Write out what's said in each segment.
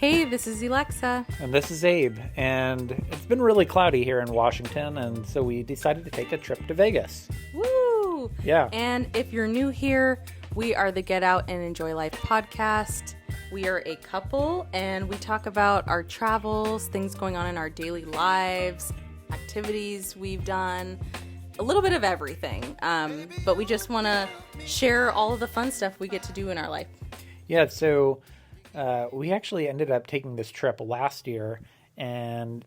Hey, this is Alexa. And this is Abe, and it's been really cloudy here in Washington, and so we decided to take a trip to Vegas. Woo! Yeah. And if you're new here, we are the Get Out and Enjoy Life podcast. We are a couple, and we talk about our travels, things going on in our daily lives, activities we've done, a little bit of everything. But we just want to share all of the fun stuff we get to do in our life. Yeah, so we actually ended up taking this trip last year and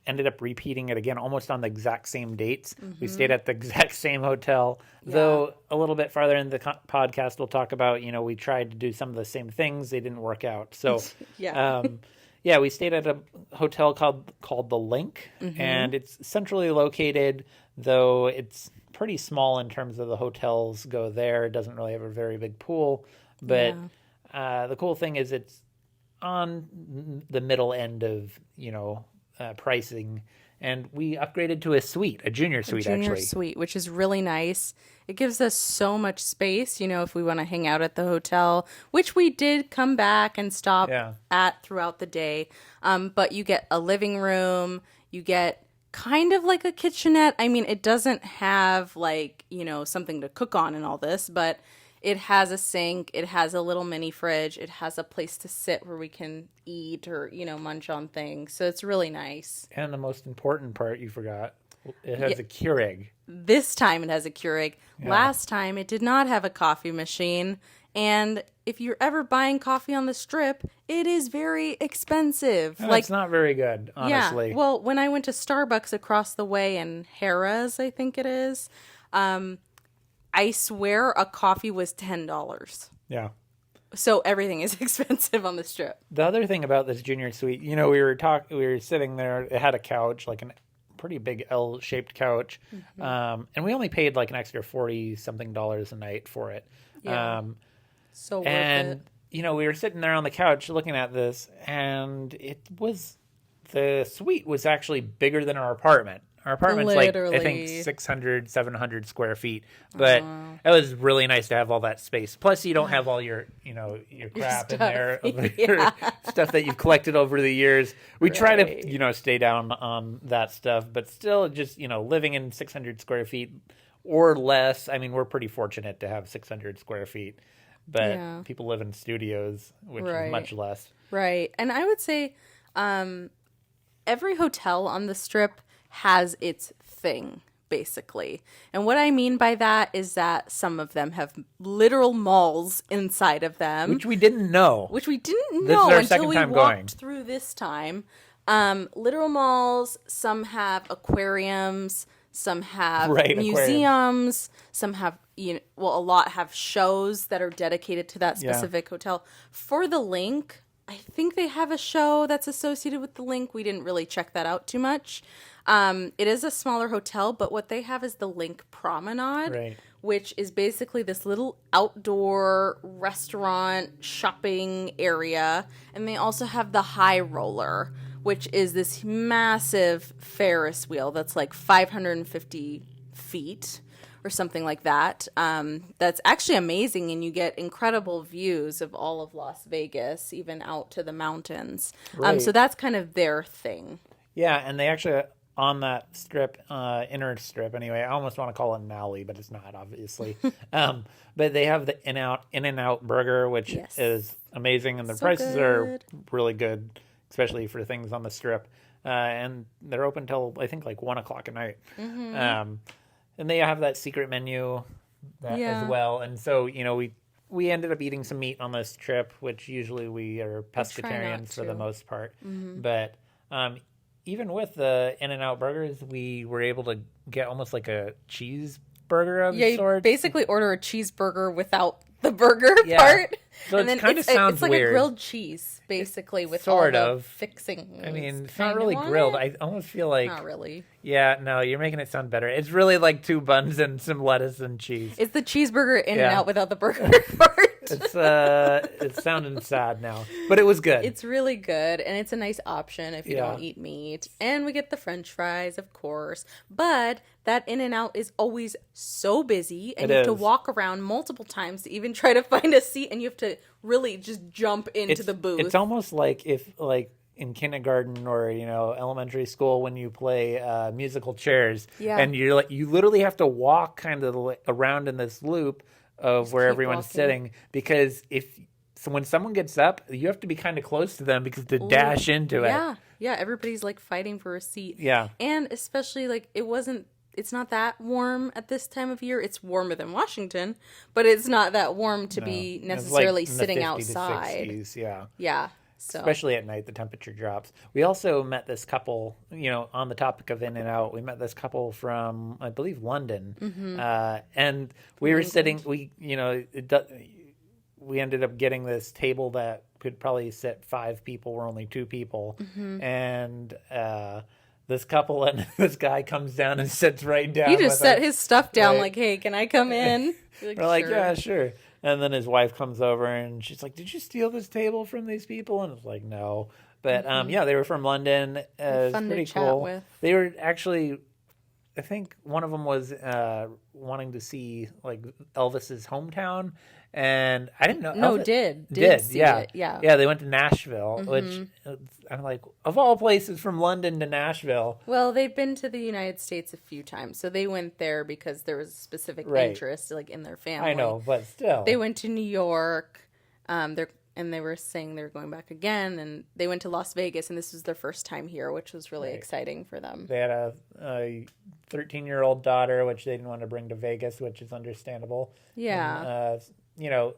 ended up repeating it again almost on the exact same dates. Mm-hmm. We stayed at the exact same hotel, though a little bit farther in the podcast we'll talk about, we tried to do some of the same things. They didn't work out. So, we stayed at a hotel called The Link, and it's centrally located, though it's pretty small in terms of the hotels go there. It doesn't really have a very big pool, but the cool thing is it's on the middle end of, pricing, and we upgraded to a junior suite, which is really nice. It gives us so much space, if we want to hang out at the hotel, which we did come back and stop at throughout the day. But you get a living room, you get kind of like a kitchenette. I mean, it doesn't have something to cook on and all this, but it has a sink, it has a little mini fridge, it has a place to sit where we can eat or, munch on things. So it's really nice. And the most important part you forgot, it has a Keurig. This time it has a Keurig. Yeah. Last time it did not have a coffee machine. And if you're ever buying coffee on the Strip, it is very expensive. It's not very good, honestly. Yeah. Well, when I went to Starbucks across the way in Harrah's, I think it is, I swear a coffee was $10. Yeah. So everything is expensive on the Strip. The other thing about this junior suite, we were sitting there. It had a couch, like a pretty big L-shaped couch, and we only paid like an extra $40-something a night for it. Yeah. So worth it. We were sitting there on the couch looking at this, and the suite was actually bigger than our apartment. Our apartment's Literally. I think 600, 700 square feet. But it was really nice to have all that space. Plus, you don't have all your crap in there, your stuff that you've collected over the years. We try to, stay down on that stuff. But still, just, living in 600 square feet or less. I mean, we're pretty fortunate to have 600 square feet. But people live in studios, which is much less. Right. And I would say every hotel on the Strip has its thing, basically. And what I mean by that is that some of them have literal malls inside of them. Which we didn't know. This is our until second we time walked going. through this time. Literal malls, some have aquariums, some have museums, some have, a lot have shows that are dedicated to that specific hotel. For the Link, I think they have a show that's associated with the Link. We didn't really check that out too much. It is a smaller hotel, but what they have is the Link Promenade, which is basically this little outdoor restaurant shopping area. And they also have the High Roller, which is this massive Ferris wheel that's like 550 feet or something like that. That's actually amazing, and you get incredible views of all of Las Vegas, even out to the mountains. So that's kind of their thing. Yeah, and they actually, on that strip, inner strip anyway, I almost want to call it an alley, but it's not, obviously. But they have the In-N-Out burger, which is amazing, and the prices are really good, especially for things on the Strip. And they're open till, I think, like 1 o'clock at night. And they have that secret menu as well. And so, we ended up eating some meat on this trip, which usually we are pescatarians for the most part. But even with the In-N-Out burgers, we were able to get almost like a cheeseburger of sorts. You basically order a cheeseburger without the burger part. So it kind of sounds it's like weird. A grilled cheese, basically, with sort all of the fixings. I mean, it's not really grilled. I almost feel like... Not really. Yeah, no, you're making it sound better. It's really like 2 buns and some lettuce and cheese. It's the cheeseburger In-N-Out without the burger part. It's sounding sad now, but it was good. It's really good, and it's a nice option if you don't eat meat. And we get the French fries, of course. But that In-N-Out is always so busy, and you have to walk around multiple times to even try to find a seat, and you have to really just jump into the booth. It's almost like if in kindergarten or elementary school when you play musical chairs, and you literally have to walk kind of around in this loop of where everyone's sitting, because when someone gets up, you have to be kind of close to them because to dash into it. Yeah, everybody's like fighting for a seat. Yeah, and especially like it's not that warm at this time of year. It's warmer than Washington, but it's not that warm to be necessarily sitting outside. 60s, yeah. So. Especially at night, the temperature drops. We also met this couple, on the topic of In-N-Out, we met this couple from, I believe, London. And we were sitting, we ended up getting this table that could probably sit 5 people. We're only 2 people. And this couple and this guy comes down and sits right down. He just set his stuff down like, hey, can I come in? We're like, yeah, sure. And then his wife comes over and she's like, did you steal this table from these people? And it's like, no. But they were from London. It was fun pretty to cool. chat with. They were actually, I think one of them was wanting to see like Elvis's hometown. And I didn't know. No, Elvis did see it. Yeah, they went to Nashville, which I'm like, of all places from London to Nashville. Well, they've been to the United States a few times, so they went there because there was a specific interest, like in their family. I know, but still, they went to New York. They were saying they were going back again, and they went to Las Vegas, and this was their first time here, which was really exciting for them. They had a 13-year-old daughter, which they didn't want to bring to Vegas, which is understandable. Yeah. And,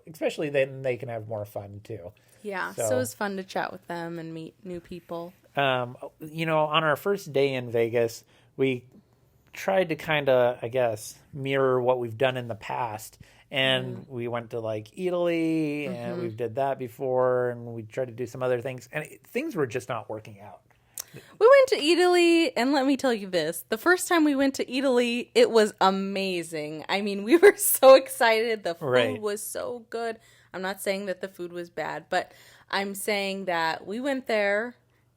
especially then they can have more fun too. Yeah, so it was fun to chat with them and meet new people. On our first day in Vegas, we tried to kind of, I guess, mirror what we've done in the past. And we went to like Italy, and we did that before, and we tried to do some other things, and things were just not working out. We went to Italy, and let me tell you this. The first time we went to Italy, it was amazing. I mean, we were so excited. The food was so good. I'm not saying that the food was bad, but I'm saying that we went there,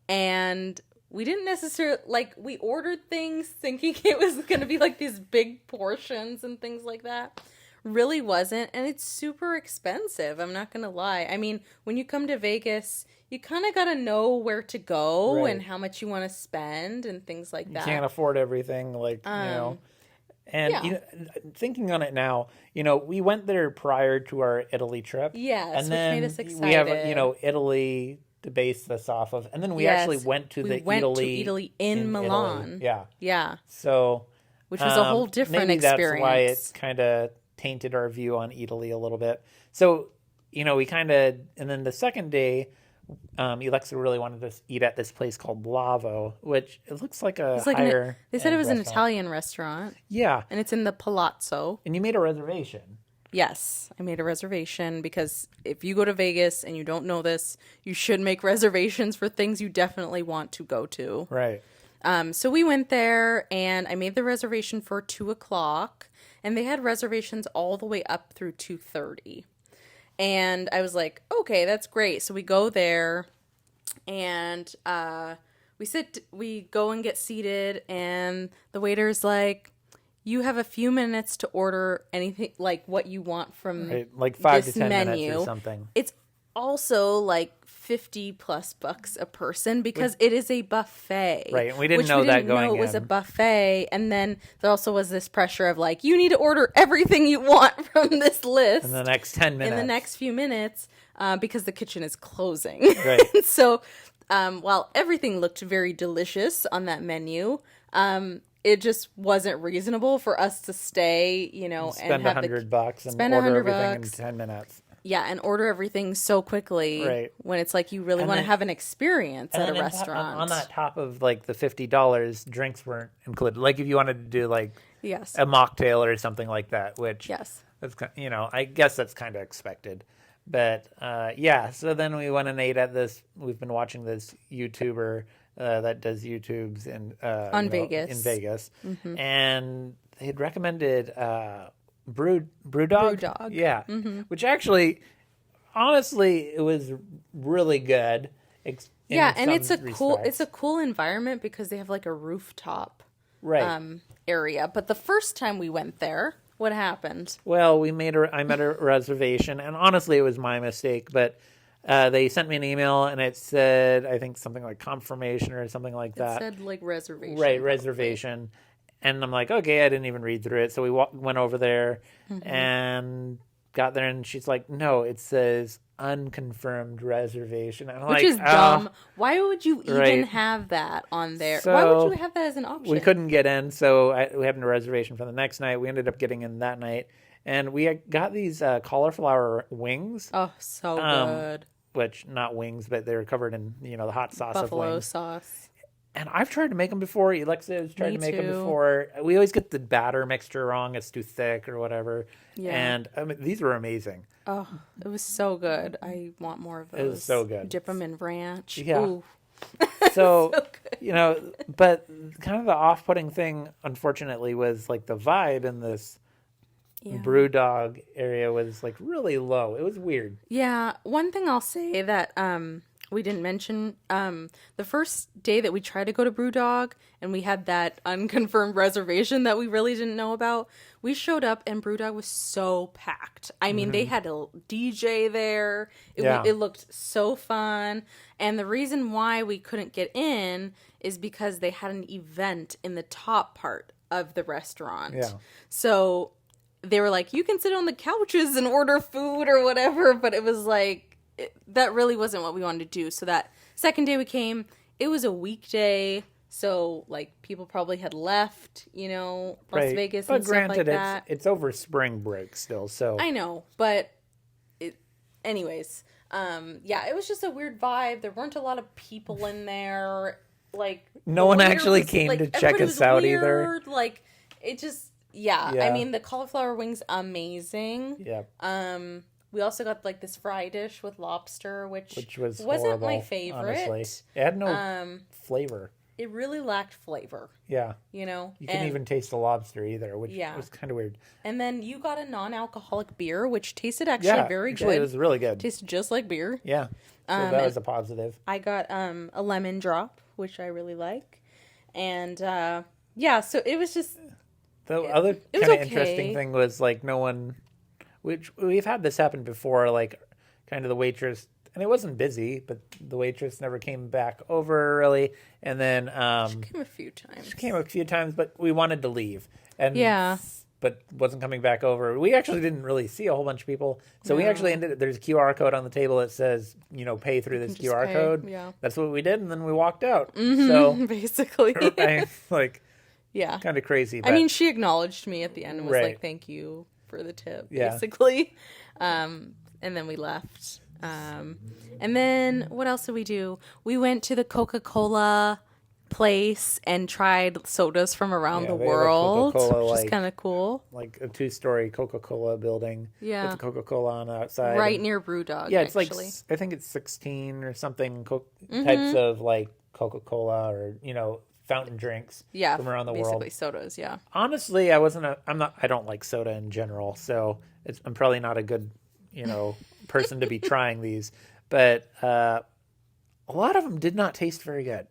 and we didn't necessarily, we ordered things thinking it was going to be like these big portions and things like that. Really wasn't, and it's super expensive. I'm not gonna lie. I mean, when you come to Vegas, you kind of gotta know where to go and how much you want to spend and things like that. You can't afford everything, And thinking on it now, we went there prior to our Italy trip. Yes, and then which made us excited. We have Italy to base this off of, and then we actually went to Italy in Milan. Italy. Yeah. So, which was a whole different maybe experience. That's why it kind of tainted our view on Italy a little bit. So, we kind of, and then the second day, Alexa really wanted to eat at this place called Lavo, which it looks like a higher. They said it was restaurant. an Italian restaurant. Yeah. And it's in the Palazzo. And you made a reservation. Yes, I made a reservation because if you go to Vegas and you don't know this, you should make reservations for things you definitely want to go to. Right. So we went there, and I made the reservation for 2:00, and they had reservations all the way up through 2:30. And I was like, okay, that's great. So we go there, and we go and get seated, and the waiter's like, you have a few minutes to order anything, like what you want from like 5 this to 10 menu. minutes or something. It's also like $50+ a person because it is a buffet. Right, and we didn't know that going in. It was a buffet, and then there also was this pressure of like, you need to order everything you want from this list in the next 10 minutes. In the next few minutes, because the kitchen is closing. Right. So, while everything looked very delicious on that menu, it just wasn't reasonable for us to stay, and spend have $100 and order everything in 10 minutes. Yeah, and order everything so quickly when it's like you really want to have an experience at a restaurant. On that top of like the $50, drinks weren't included. Like if you wanted to do like a mocktail or something like that, which that's I guess that's kind of expected. But so then we went and ate at this. We've been watching this YouTuber that does YouTubes in Vegas, and they had recommended. Brewdog? Brewdog. Yeah. Which actually, honestly, it was really good. Yeah, and it's a cool environment because they have like a rooftop area. But the first time we went there, what happened? Well, I made a reservation, and honestly, it was my mistake. But they sent me an email, and it said, I think something like confirmation or something like that. It said like reservation. Right, reservation. And I'm like, okay, I didn't even read through it. So we went over there and got there, and she's like, no, it says unconfirmed reservation. And I'm Which is dumb. Why would you even have that on there? So why would you have that as an option? We couldn't get in, so we had a reservation for the next night. We ended up getting in that night, and we got these cauliflower wings. Oh, so good. Which, not wings, but they're covered in, the hot sauce of wings. Buffalo sauce. And I've tried to make them before. Alexa has tried to make them before. We always get the batter mixture wrong. It's too thick or whatever. Yeah. And these were amazing. Oh, it was so good. I want more of those. It was so good. Dip them in ranch. Yeah. Ooh. So, but kind of the off-putting thing, unfortunately, was like the vibe in this BrewDog area was like really low. It was weird. Yeah. One thing I'll say that we didn't mention, the first day that we tried to go to BrewDog and we had that unconfirmed reservation that we really didn't know about, we showed up and BrewDog was so packed. I mean, they had a DJ there. It looked so fun. And the reason why we couldn't get in is because they had an event in the top part of the restaurant. Yeah. So they were like, you can sit on the couches and order food or whatever, but it was like, that really wasn't what we wanted to do. So that second day we came, it was a weekday. So like people probably had left, Las Vegas and stuff like that. It's over spring break still. So I know, but anyways, it was just a weird vibe. There weren't a lot of people in there. Like no one actually came to check us out either. Like it just, I mean, the cauliflower wings, amazing. Yeah. We also got like this fry dish with lobster, which wasn't horrible, my favorite. Honestly. It had no flavor. It really lacked flavor. Yeah. You couldn't even taste the lobster either, which was kind of weird. And then you got a non-alcoholic beer, which tasted actually very good. It was really good. Tasted just like beer. Yeah. So that was a positive. I got a lemon drop, which I really like. And so it was just... The other kind of interesting thing was like no one... Which we've had this happen before, like kind of the waitress, and it wasn't busy, but the waitress never came back over really. And then she came a few times. But we wanted to leave, but wasn't coming back over. We actually didn't really see a whole bunch of people, so we actually there's a QR code on the table that says pay through this QR code. Yeah, that's what we did, and then we walked out. Mm-hmm, so basically, kind of crazy. But, I mean, she acknowledged me at the end and was like, "Thank you for the tip," basically. And then we left. And then what else did we do? We went to the Coca-Cola place and tried sodas from around the world, which is kind of cool. Like a 2-story Coca-Cola building with the Coca-Cola on the outside. Right near BrewDog, Yeah, it's actually. I think it's 16 or something types of like Coca-Cola or, fountain drinks from around the world. Basically sodas, yeah. Honestly, I don't like soda in general, so I'm probably not a good, person to be trying these. But a lot of them did not taste very good.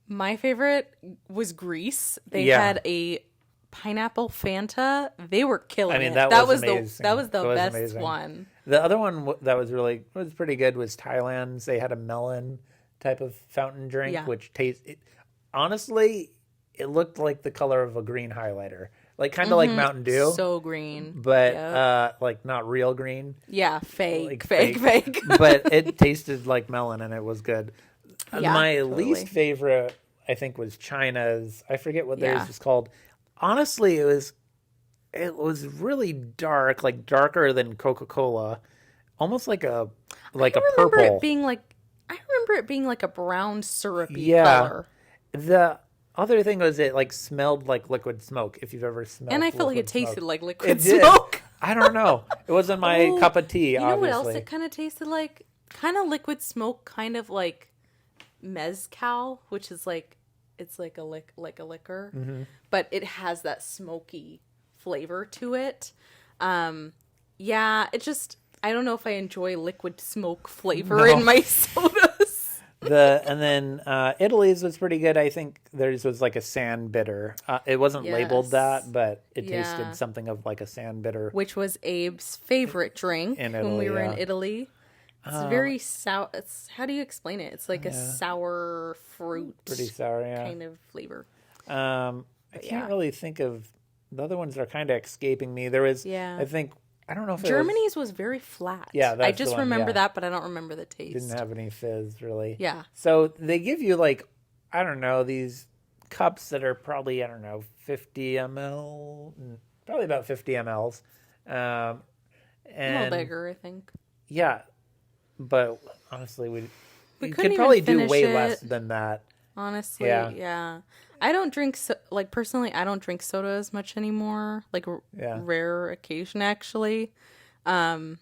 My favorite was Greece. They had a pineapple Fanta. They were killing it. That was amazing. the best amazing. one. The other one that was pretty good was Thailand's. They had a melon type of fountain drink, which tastes... Honestly, it looked like the color of a green highlighter. Like, kind of like Mountain Dew. So green. But, like, not real green. Yeah, fake. Fake. But it tasted like melon, and it was good. My least favorite, I think, was China's. I forget what theirs is called. Honestly, it was really dark, like darker than Coca-Cola. Almost like a purple. I remember it being like a brown syrupy color. The other thing was it like smelled like liquid smoke, if you've ever smelled. And I felt like it tasted like liquid smoke. I don't know. It wasn't my cup of tea, obviously. You know what else it kind of tasted like? Kind of liquid smoke, kind of like mezcal, which is like, it's like a liquor, but it has that smoky flavor to it. It just... I don't know if I enjoy liquid smoke flavor in my sodas. And then Italy's was pretty good. I think theirs was like a sand bitter. It wasn't labeled that, but it tasted something of like a sand bitter. Which was Abe's favorite drink in Italy, when we were in Italy. It's very sour. How do you explain it? It's like a sour fruit. Pretty sour, kind of flavor. I can't really think of... The other ones are kind of escaping me. There was, I think... I don't know if Germany's was very flat. Yeah, that's I just remember that, but I don't remember the taste. Didn't have any fizz, really. Yeah. So they give you like, I don't know, these cups that are probably, 50 ml, probably about 50 mLs. And a little bigger, I think. Yeah, but honestly, we could probably do way less than that. Honestly, yeah. I don't drink, personally, I don't drink soda as much anymore. Like, rare occasion, actually. And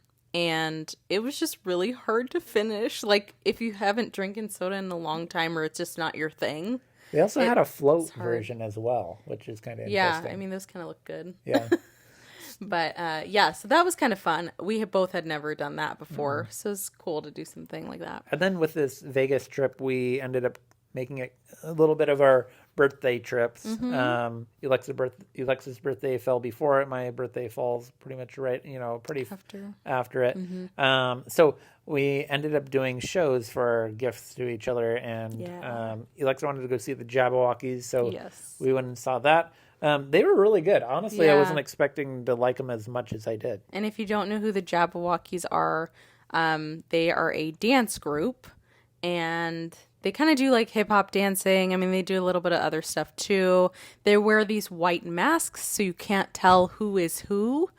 it was just really hard to finish. Like, if you haven't drinking soda in a long time or it's just not your thing. They also had a float version as well, which is kind of interesting. Yeah, I mean, those kind of look good. Yeah. But, so that was kind of fun. We both had never done that before, so it's cool to do something like that. And then with this Vegas trip, we ended up making it a little bit of our birthday trips. Alexa's birthday fell before it. My birthday falls pretty much pretty after it. So we ended up doing shows for our gifts to each other, and Alexa wanted to go see the Jabbawockeez, so we went and saw that. They were really good. Honestly, I wasn't expecting to like them as much as I did. And if you don't know who the Jabbawockeez are, they are a dance group, and they kind of do like hip hop dancing. I mean, they do a little bit of other stuff too. They wear these white masks so you can't tell who is who.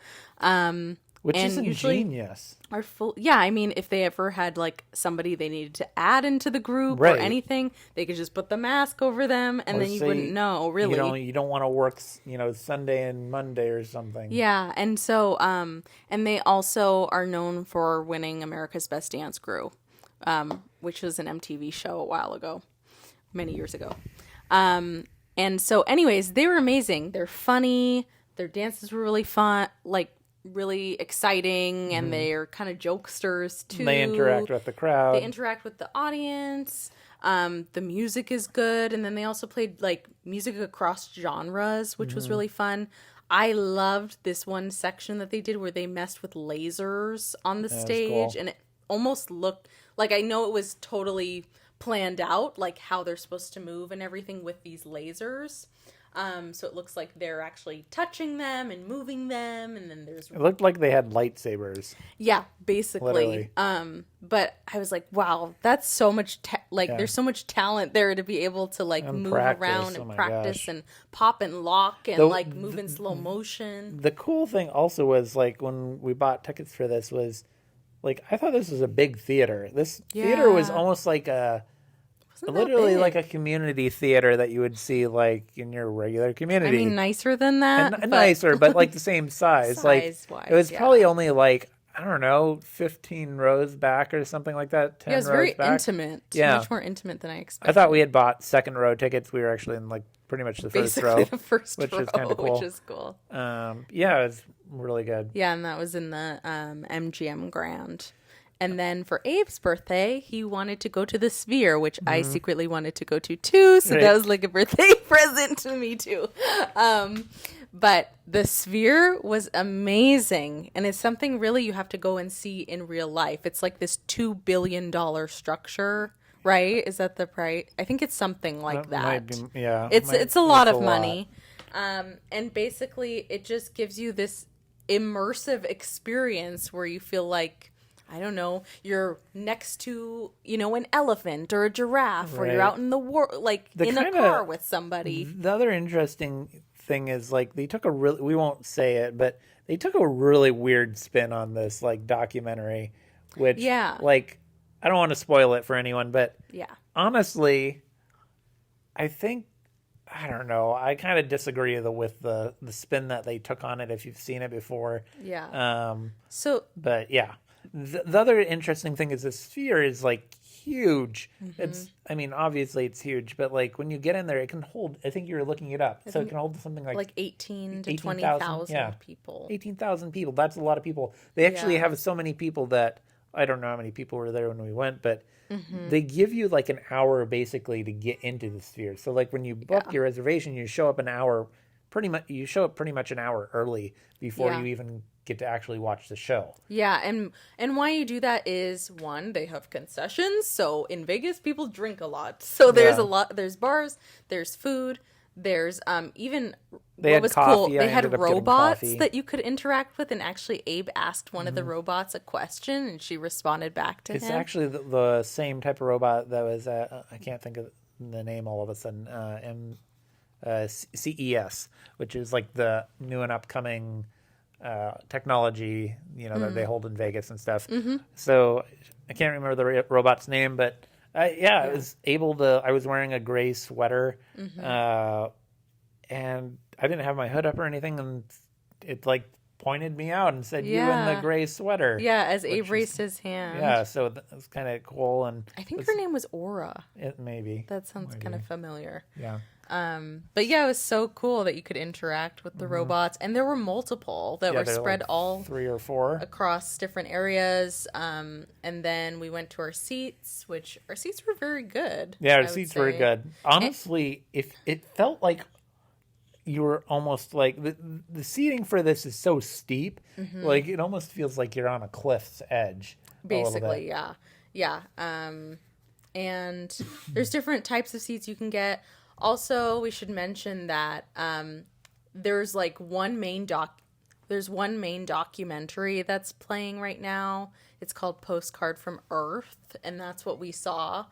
Which is ingenious. I mean, if they ever had like somebody they needed to add into the group or anything, they could just put the mask over them and then you wouldn't know, really. You don't want to work, Sunday and Monday or something. Yeah, and so, and they also are known for winning America's Best Dance Crew. Which was an MTV show a while ago, many years ago. And so anyways, they were amazing. They're funny. Their dances were really fun, like really exciting. And they're kind of jokesters too. They interact with the crowd. They interact with the audience. The music is good. And then they also played like music across genres, which was really fun. I loved this one section that they did where they messed with lasers on the stage. Cool. And it almost looked like, I know it was totally planned out, like how they're supposed to move and everything with these lasers. So it looks like they're actually touching them and moving them, and then there's... It looked like they had lightsabers. Yeah, basically. Literally. But I was like, wow, that's so much... there's so much talent there to be able to move around and practice and pop and lock and move in slow motion. The cool thing also was when we bought tickets for this was... I thought this was a big theater. This theater was almost like literally like a community theater that you would see in your regular community. I mean, nicer than that. Nicer, but the same size. Size-wise, it was probably only I don't know, 15 rows back or something like that. 10 it was rows very back. intimate. Yeah. Much more intimate than I expected. I thought we had bought second row tickets. We were actually in pretty much the first row. The first which row, is kind of cool. Which is cool. It was really good. Yeah, and that was in the MGM Grand. And then for Abe's birthday, he wanted to go to the Sphere, which I secretly wanted to go to too. So that was like a birthday present to me too. But the Sphere was amazing. And it's something really you have to go and see in real life. It's like this $2 billion structure, right? Is that the price? I think it's something like that. It's a lot of money. And basically it just gives you this immersive experience where you feel like, I don't know, you're next to, an elephant or a giraffe, or you're out in the in a car with somebody. The other interesting thing is they took we won't say it, but they took a really weird spin on this documentary, which I don't want to spoil it for anyone, but honestly, I think, I don't know, I kind of disagree with the spin that they took on it if you've seen it before. Yeah. But yeah. The other interesting thing is the Sphere is huge. It's, I mean, obviously it's huge, but like when you get in there, it can hold, I think you were looking it up. So it can hold something like 18 to 20,000 people. 18,000 people. That's a lot of people. They actually have so many people that I don't know how many people were there when we went, but they give you like an hour basically to get into the Sphere. So like when you book your reservation, you show up pretty much an hour early before you even get to actually watch the show. Yeah, and why you do that is, one, they have concessions. So in Vegas, people drink a lot. So there's bars, there's food, there's even what was cool. They had robots that you could interact with, and actually Abe asked one of the robots a question, and she responded back to him. It's actually the same type of robot that was I can't think of the name all of a sudden. CES, which is like the new and upcoming technology, that they hold in Vegas and stuff. So I can't remember the robot's name, but I was able to. I was wearing a gray sweater, and I didn't have my hood up or anything, and it like pointed me out and said, "You in the gray sweater." Yeah, as Abe raised his hand. Yeah, so it was kind of cool, and I think her name was Aura. Maybe that sounds kind of familiar. Yeah. But yeah, it was so cool that you could interact with the robots, and there were multiple that were spread like all 3 or 4 across different areas. And then we went to our seats, which our seats were very good. Yeah, our seats were good. Honestly, if it felt like you were almost like the seating for this is so steep, like it almost feels like you're on a cliff's edge. Basically, yeah. And there's different types of seats you can get. Also, we should mention that there's one main documentary that's playing right now. It's called Postcard from Earth, and that's what we saw.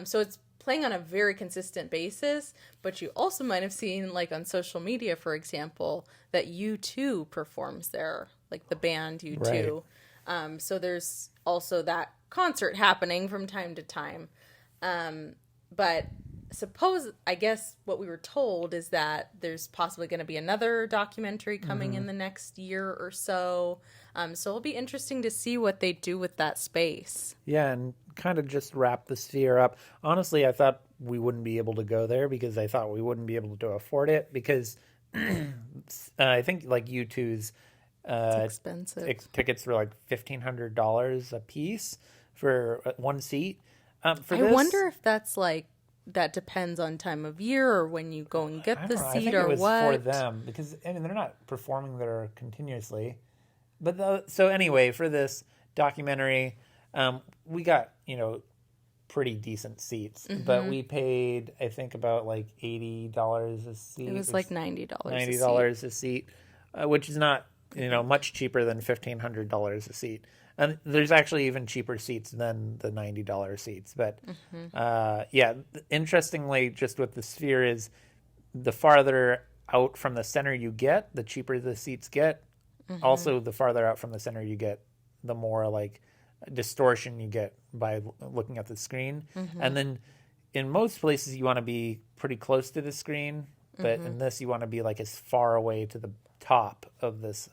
So it's playing on a very consistent basis, but you also might have seen, like on social media, for example, that U2 performs there, like the band U2. Right. So there's also that concert happening from time to time. But I guess what we were told is that there's possibly going to be another documentary coming in the next year or so. So it'll be interesting to see what they do with that space. Yeah, and kind of just wrap the Sphere up. Honestly, I thought we wouldn't be able to go there because I thought we wouldn't be able to afford it because I think like U2's expensive. Tickets were like $1,500 a piece for one seat. I wonder if that's like that depends on time of year or when you go and get the seat or what. I think it was for them because they're not performing there continuously. But so anyway, for this documentary, we got pretty decent seats, but we paid I think about like $80 a seat. It was like $90. $90 a seat, which is not much cheaper than $1,500 a seat. And there's actually even cheaper seats than the $90 seats. But interestingly, just with the Sphere is the farther out from the center you get, the cheaper the seats get. Also, the farther out from the center you get, the more like distortion you get by looking at the screen. And then in most places you want to be pretty close to the screen, but in this you want to be like as far away to the top of this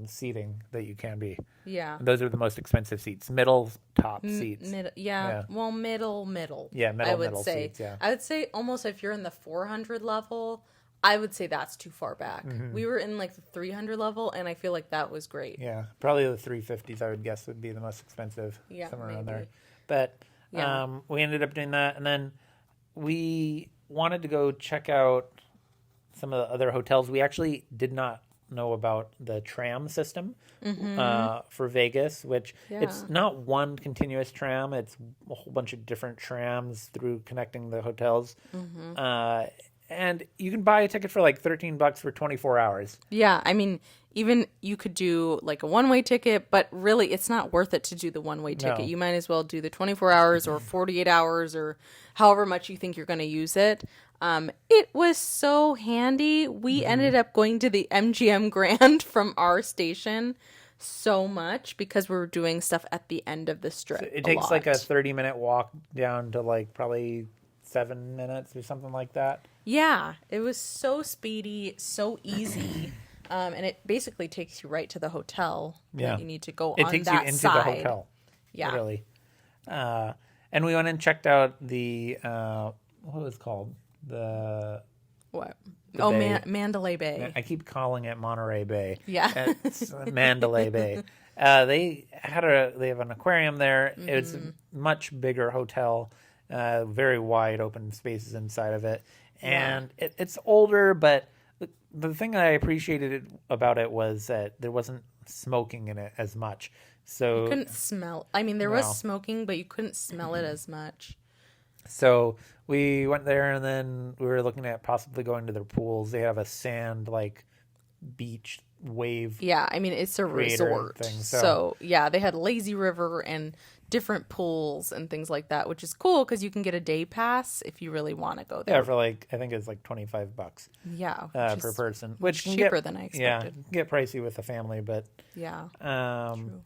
seating that you can be. Yeah. And those are the most expensive seats. Middle, top seats. Well, middle. Yeah, middle seats, yeah. I would say almost if you're in the 400 level, I would say that's too far back. We were in like the 300 level, and I feel like that was great. Yeah, probably the 350s I would guess would be the most expensive. Yeah, somewhere around there. But we ended up doing that, and then we wanted to go check out some of the other hotels. We actually did not know about the tram system for Vegas, which it's not one continuous tram. It's a whole bunch of different trams through connecting the hotels. And you can buy a ticket for like $13 for 24 hours. Yeah, I mean, even you could do like a one-way ticket, but really it's not worth it to do the one-way ticket. No. You might as well do the 24 hours or 48 hours or however much you think you're going to use it. It was so handy. We ended up going to the MGM Grand from our station so much because we were doing stuff at the end of the Strip. So it takes like a 30-minute walk down to like probably 7 minutes or something like that. Yeah, it was so speedy, so easy, and it basically takes you right to the hotel. Yeah, you need to go it on takes that you into side. the hotel. Yeah, literally. And And we went and checked out the what was it called what? Mandalay Bay. I keep calling it Monterey Bay. Yeah, it's Mandalay Bay. They have an aquarium there. Mm-hmm. It's a much bigger hotel, very wide open spaces inside of it, and it's older. But the thing that I appreciated about it was that there wasn't smoking in it as much. So you couldn't smell. I mean, there was smoking, but you couldn't smell it as much. So we went there, and then we were looking at possibly going to their pools. They have a sand beach wave. Yeah, I mean, it's a resort thing. So yeah, they had lazy river and different pools and things like that, which is cool because you can get a day pass if you really want to go there. Yeah, for I think it's $25. Yeah, per person, which can cheaper than I expected. Yeah, get pricey with a family, but yeah, true.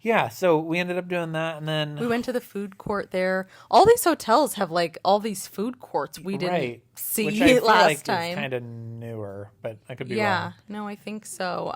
Yeah, so we ended up doing that, and then we went to the food court there. All these hotels have all these food courts we didn't see which I feel last time. It's kind of newer, but I could be wrong. Yeah, no, I think so.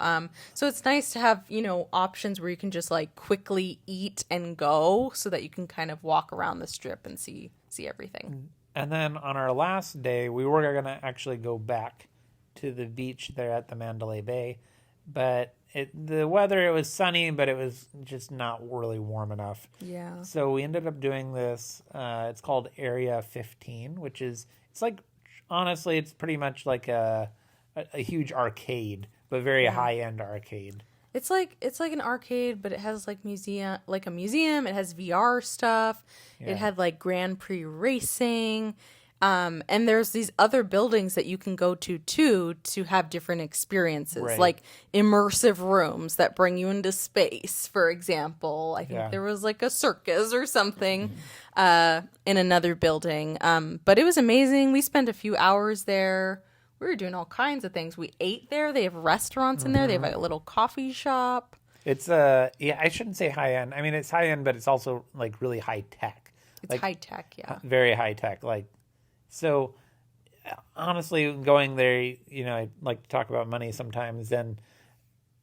So it's nice to have options where you can just quickly eat and go, so that you can kind of walk around the strip and see everything. And then on our last day, we were going to actually go back to the beach there at the Mandalay Bay, but the weather, it was sunny, but it was just not really warm enough. Yeah. So we ended up doing this. It's called Area 15, which is, honestly, it's pretty much like a huge arcade, but very high-end arcade. It's like an arcade, but it has a museum. It has VR stuff. Yeah. It had Grand Prix racing. And there's these other buildings that you can go to have different experiences, like immersive rooms that bring you into space, for example. I think there was a circus or something in another building. But it was amazing. We spent a few hours there. We were doing all kinds of things. We ate there. They have restaurants in there. They have a little coffee shop. It's I shouldn't say high end. I mean, it's high end, but it's also really high tech. It's high tech, yeah. Very high tech. So, honestly, going there, I like to talk about money sometimes, and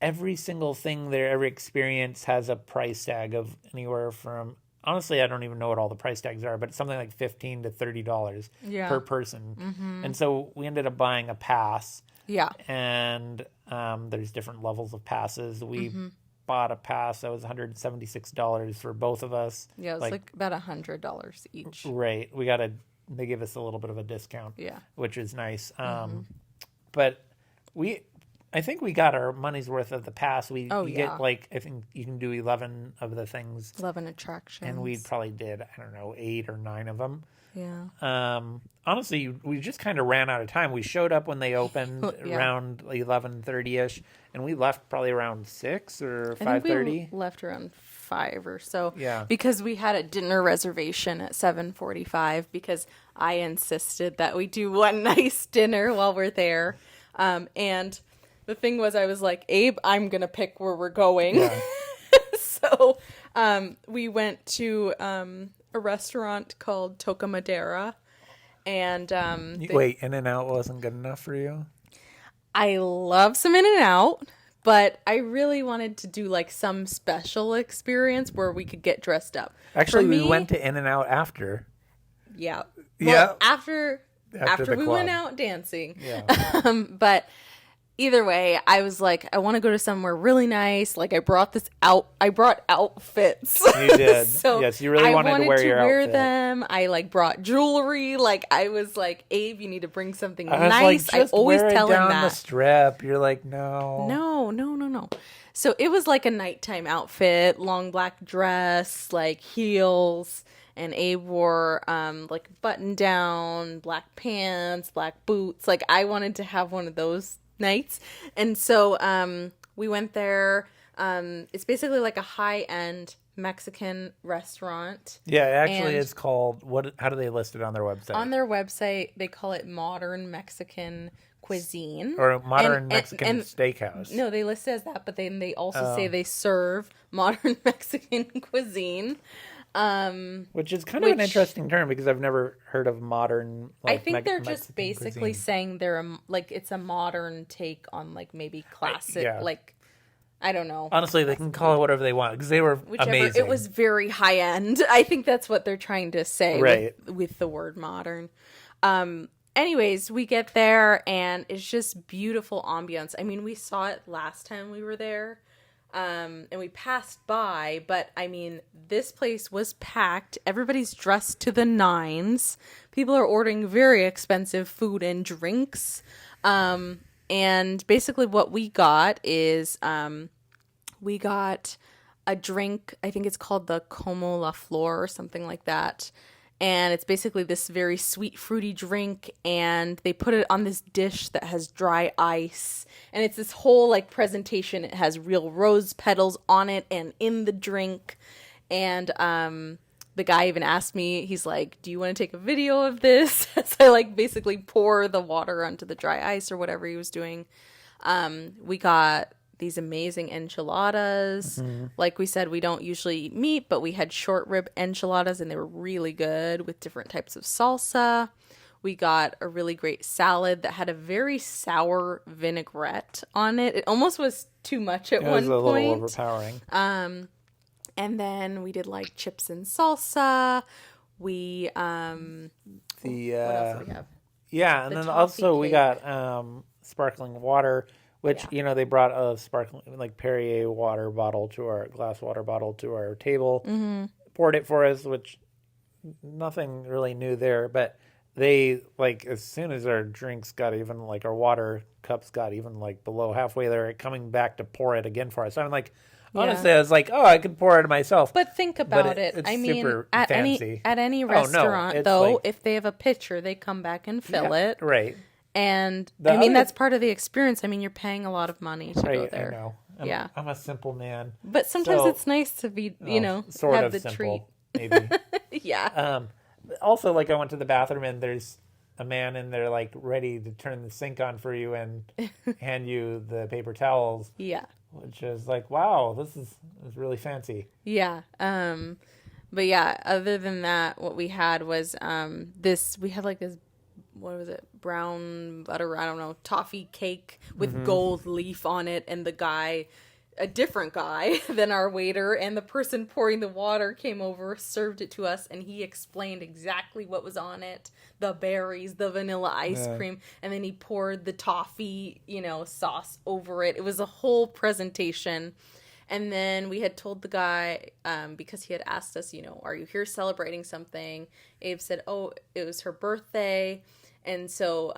every single thing there, every experience has a price tag of anywhere from, honestly, I don't even know what all the price tags are, but it's something like $15 to $30 per person. Mm-hmm. And so we ended up buying a pass. Yeah. And there's different levels of passes. We bought a pass that was $176 for both of us. Yeah, it was about $100 each. Right. They give us a little bit of a discount, which is nice. But I think we got our money's worth of the pass. You get I think you can do 11 of the things. 11 attractions. And we probably did, I don't know, 8 or 9 of them. Yeah. Honestly, we just kind of ran out of time. We showed up when they opened around 11:30ish, and we left probably around 6 or 5:30. We left around 5 or so. Yeah. Because we had a dinner reservation at 7:45 because I insisted that we do one nice dinner while we're there. And the thing was, I was like, Abe, I'm going to pick where we're going. Yeah. So we went to a restaurant called Toca Madera. And wait, In-N-Out wasn't good enough for you? I love some In-N-Out. But I really wanted to do some special experience where we could get dressed up. Actually, we went to In-N-Out after. Yeah. Well, after we went out dancing. Yeah. But either way, I was like, I want to go to somewhere really nice. I brought outfits. You did. So yes, you really wanted to wear your outfit. I wanted to wear them. I brought jewelry. I was like, Abe, you need to bring something nice. I always tell him that. Down the strip. You're like, no. No. So it was a nighttime outfit, long black dress, heels, and Abe wore button down, black pants, black boots. I wanted to have one of those nights. And so we went there. It's basically a high-end Mexican restaurant. Yeah, actually it's called, how do they list it on their website? On their website, they call it Modern Mexican Cuisine. Or Modern Mexican Steakhouse. No, they list it as that, but then they also say they serve Modern Mexican Cuisine. Which is kind of an interesting term because I've never heard of modern. I think they're just basically saying they're it's a modern take on maybe classic. I don't know. Honestly, they can call it whatever they want because they were amazing. It was very high end. I think that's what they're trying to say with the word modern. Anyways, we get there and it's just beautiful ambiance. I mean, we saw it last time we were there. And we passed by, but I mean, this place was packed. Everybody's dressed to the nines. People are ordering very expensive food and drinks. And basically what we got is, we got a drink. I think it's called the Como La Flor or something like that. And it's basically this very sweet, fruity drink, and they put it on this dish that has dry ice. And it's this whole, like, presentation. It has real rose petals on it and in the drink. And the guy even asked me, he's like, do you want to take a video of this? As I, like, basically pour the water onto the dry ice or whatever he was doing. We got these amazing enchiladas. Like we said, we don't usually eat meat, but we had short rib enchiladas and they were really good with different types of salsa. We got a really great salad that had a very sour vinaigrette on it. It almost was too much at one point. It was a little overpowering. And then we did like chips and salsa. We what else do we have? Yeah, and then also we got sparkling water. Which, they brought a sparkling, like, Perrier water bottle glass water bottle to our table, poured it for us, which nothing really new there. But they, like, as soon as our drinks got even, like, our water cups got even, like, below halfway, they're coming back to pour it again for us. I'm like, honestly, I was like, oh, I could pour it myself. But think about it. I mean, at any restaurant, though, like, if they have a pitcher, they come back and fill it. Right. And I mean, that's part of the experience. I mean, you're paying a lot to go there. I know. I'm a simple man. But sometimes it's nice to be, sort have of the simple, treat. Maybe. Yeah. Also, like, I went to the bathroom and there's a man in there, like, ready to turn the sink on for you and hand you the paper towels. Yeah. Which is like, wow, this is really fancy. Yeah. But yeah, other than that, what we had was we had like this, what was it, brown butter, I don't know, toffee cake with gold leaf on it, and a different guy than our waiter, and the person pouring the water came over, served it to us, and he explained exactly what was on it, the berries, the vanilla ice cream, and then he poured the toffee, sauce over it. It was a whole presentation. And then we had told the guy, because he had asked us, are you here celebrating something? Abe said, oh, it was her birthday. And so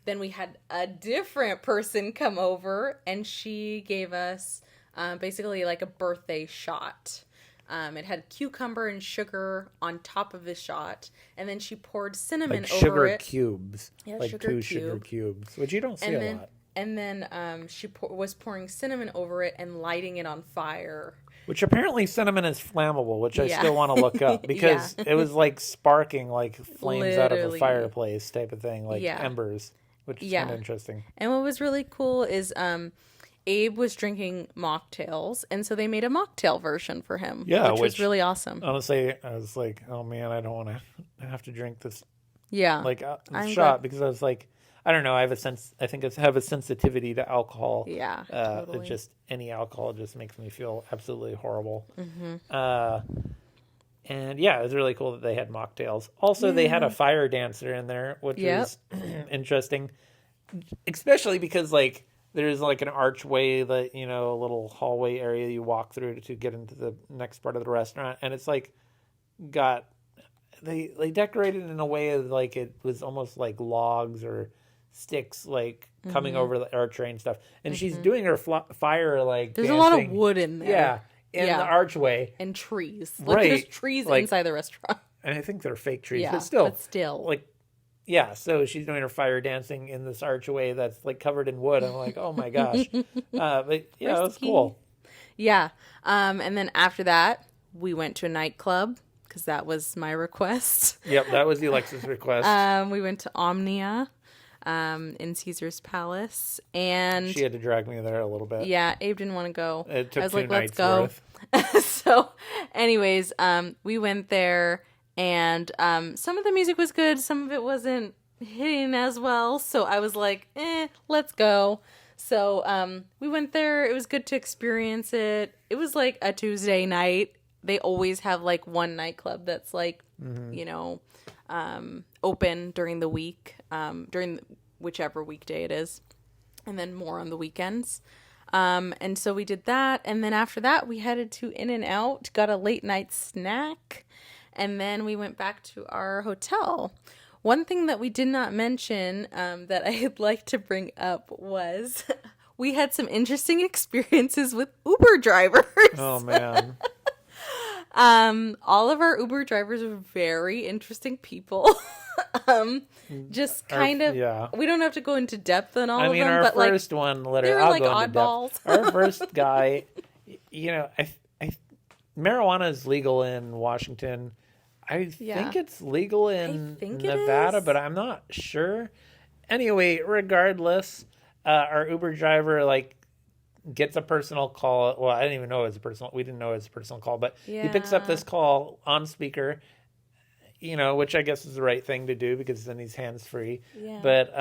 then we had a different person come over, and she gave us basically like a birthday shot. It had cucumber and sugar on top of the shot, and then she poured cinnamon like over sugar it. Cubes. Yeah, like sugar cubes, which you don't see a lot. And then she was pouring cinnamon over it and lighting it on fire. Which apparently cinnamon is flammable, which I still want to look up because it was like sparking like flames out of a fireplace type of thing, like embers, which is kind of interesting. And what was really cool is Abe was drinking mocktails, and so they made a mocktail version for him, which was really awesome. Honestly, I was like, oh man, I don't want to have to drink this shot glad. Because I was like, I don't know. I have a sensitivity to alcohol. Yeah, totally. Just any alcohol just makes me feel absolutely horrible. And yeah, it was really cool that they had mocktails. Also, they had a fire dancer in there, which was interesting, especially because like there's like an archway that a little hallway area you walk through to get into the next part of the restaurant, and it's like they decorated in a way of like it was almost like logs or sticks like coming over the archway and stuff, and she's doing her fire like there's dancing. A lot of wood in there in the archway and trees, like there's trees inside the restaurant, and I think they're fake trees, but still like so she's doing her fire dancing in this archway that's like covered in wood. I'm like, oh my gosh. But it was cool. And then after that we went to a nightclub because that was my request. Yep, that was the Alexis request. We went to Omnia in Caesar's Palace, and she had to drag me there a little bit. Yeah, Abe didn't want to go. It took I was 2 like, nights let's go. So anyways, we went there, and some of the music was good, some of it wasn't hitting as well, so I was like, let's go. So we went there. It was good to experience it. It was like a Tuesday night. They always have like one nightclub that's like, open during the week, during whichever weekday it is, and then more on the weekends. And so we did that. And then after that, we headed to In-N-Out, got a late night snack, and then we went back to our hotel. One thing that we did not mention that I'd like to bring up was we had some interesting experiences with Uber drivers. Oh, man. All of our Uber drivers are very interesting people. Just kind of, we don't have to go into depth on all of them. Our first one, literally, I'll go into depth. Our first guy, marijuana is legal in Washington. I think it's legal in Nevada, but I'm not sure. Anyway, regardless, our Uber driver gets a personal call. Well, I didn't even know it was a personal. We didn't know it was a personal call, but he picks up this call on speaker. Which I guess is the right thing to do because then he's hands free. Yeah. But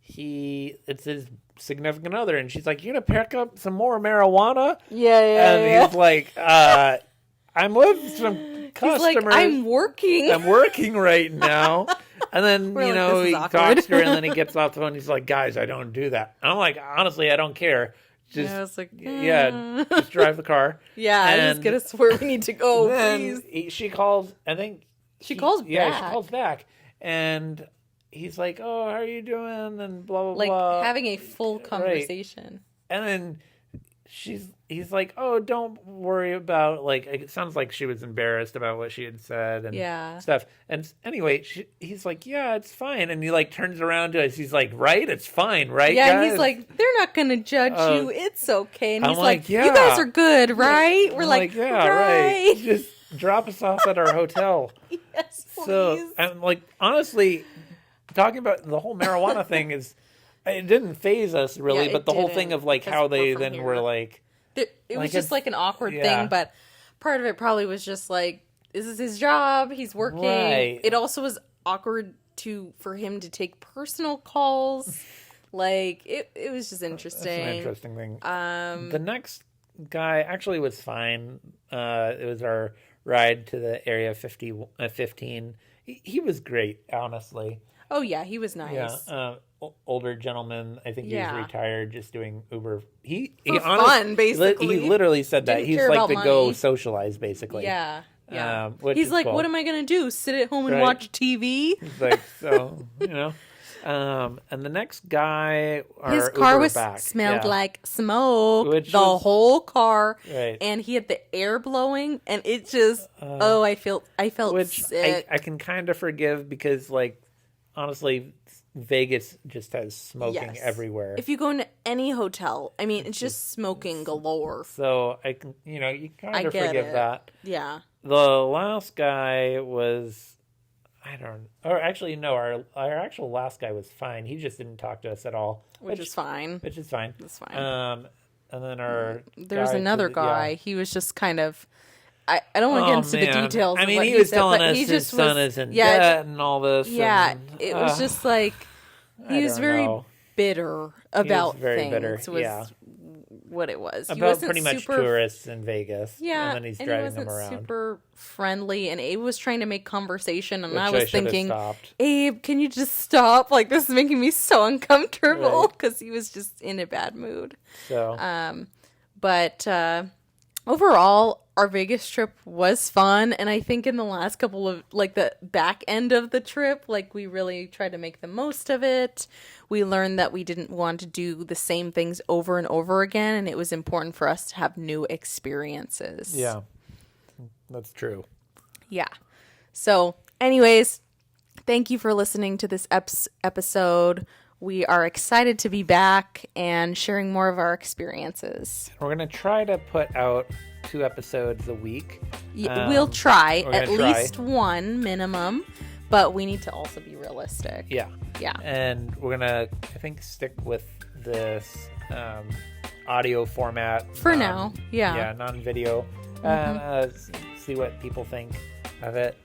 it's his significant other, and she's like, "You gonna pick up some more marijuana?" And he's like, "I'm with some." Customers. He's like, I'm working right now. And then, he talks to her and then he gets off the phone. He's like, guys, I don't do that. And I'm like, honestly, I don't care. Just, just drive the car. I just get us where we need to go, please. She calls, I think. She calls back. Yeah, she calls back. And he's like, oh, how are you doing? And blah, blah, blah. Like having a full conversation. Right. And then he's like, oh, don't worry about, it sounds like she was embarrassed about what she had said and stuff. And anyway, he's like, yeah, it's fine. And he turns around to us. He's like, right? It's fine, right? Yeah, guys? And he's like, they're not going to judge you. It's okay. And he's like, you guys are good, right? We're like, yeah, right. Just drop us off at our hotel. Yes, please. So, and honestly, talking about the whole marijuana thing it didn't faze us really, but the whole thing of how they then were it was just an awkward thing, but part of it probably was just this is his job, he's working. Right. It also was awkward for him to take personal calls. It was just interesting. That's an interesting thing. The next guy actually was fine. It was our ride to the Area 15. He was great, honestly. Oh yeah, he was nice. Yeah, older gentleman. I think he was retired, just doing Uber. He fun, basically. He literally said that he's to go socialize, basically. Yeah. Yeah. He's like, cool. What am I gonna do? Sit at home and watch TV? He's like, so and the next guy, his car smelled like smoke, whole car, right. And he had the air blowing, and it just I felt sick. I can kind of forgive because honestly, Vegas just has smoking everywhere. If you go into any hotel, I mean, it's just smoking galore. So I can, you kind of forgive that. Yeah. The last guy was, or actually no, our actual last guy was fine. He just didn't talk to us at all, which is fine. That's fine. And then there's another guy. Yeah. He was just kind of. I don't want to get into the details. I mean, he was telling us his son is in debt and all this. Yeah, it was just he was very bitter about things. Bitter. Was what it was. About pretty much tourists in Vegas. Yeah, and then he's driving them he around. wasn't super friendly, and Abe was trying to make conversation, and I was thinking, Abe, can you just stop? This is making me so uncomfortable because he was just in a bad mood. So, but overall, our Vegas trip was fun, and I think in the last couple of, the back end of the trip, we really tried to make the most of it. We learned that we didn't want to do the same things over and over again, and it was important for us to have new experiences. Yeah, that's true. Yeah. So, anyways, thank you for listening to this episode. We are excited to be back and sharing more of our experiences. We're going to try to put out 2 episodes a week. We'll try at least one minimum, but we need to also be realistic. Yeah. Yeah. And we're going to, I think, stick with this audio format. For now. Yeah. Yeah, non-video. See what people think of it.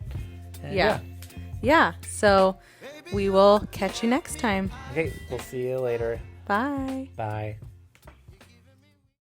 And yeah. So we will catch you next time. Okay, we'll see you later. Bye. Bye.